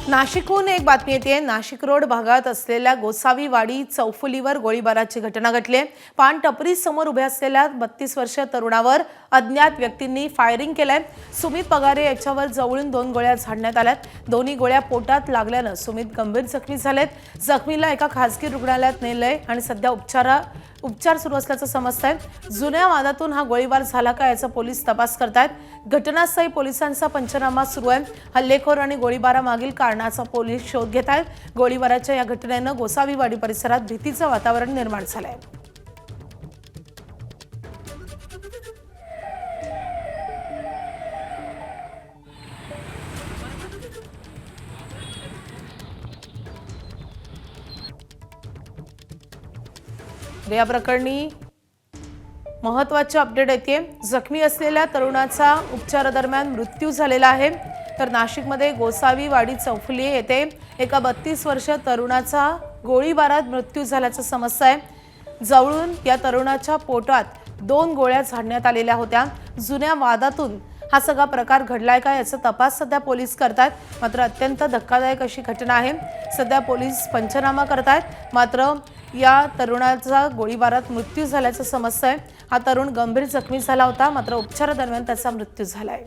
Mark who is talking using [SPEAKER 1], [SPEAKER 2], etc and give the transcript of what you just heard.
[SPEAKER 1] नाशिकहून एक बातमी येते। नाशिक रोड भागात असलेल्या गोसावी वाडी चौफुलीवर गोळीबाराची घटना घडली। पान टपरी समोर उभे असलेल्या 32 वर्षीय तरुणावर अज्ञात व्यक्तींनी फायरिंग केलंय। सुमित पगारे याच्यावर जवळून 2 गोळ्या झाडण्यात आल्यात। दोन्ही गोळ्या पोटात लागल्याने सुमित गंभीर जखमी झालेत। जखमीला एका खासगी रुग्णालयात नेलंय आणि सध्या उपचार सुरू असल्याचं समजतंय। जुन्या वादातून हा गोळीबार झाला का याचा पोलीस तपास करतायत। घटनास्थळी पोलिसांचा पंचनामा सुरू आहे। हल्लेखोर आणि गोळीबारामागील कारणाचा पोलीस शोध घेत आहेत। गोळीबाराच्या या घटनेने गोसावीवाडी परिसरात भीतीचं वातावरण निर्माण झालंय। या प्रकरणी महत्त्वाचे अपडेट येते। जखमी असलेल्या तरुणाचा उपचारादरम्यान मृत्यू झालेला आहे। तर नाशिकमध्ये गोसावी वाडी चौफुली येथे एका 32 वर्षीय तरुणाचा गोळीबारात मृत्यू झाल्याचं समजतंय। जवळून या तरुणाच्या पोटात 2 गोळ्या झाडण्यात आलेल्या होत्या। जुन्या वादातून हा सगळा प्रकार घडलाय का याचा तपास सध्या पोलीस करतात। मात्र अत्यंत धक्कादायक अशी घटना आहे। सध्या पोलीस पंचनामा करतात। मात्र या तरुणाचा गोळीबारात मृत्यू झाल्याचं समजतंय। हा तरुण गंभीर जखमी झाला होता, मात्र उपचारादरम्यान त्याचा मृत्यू झालाय।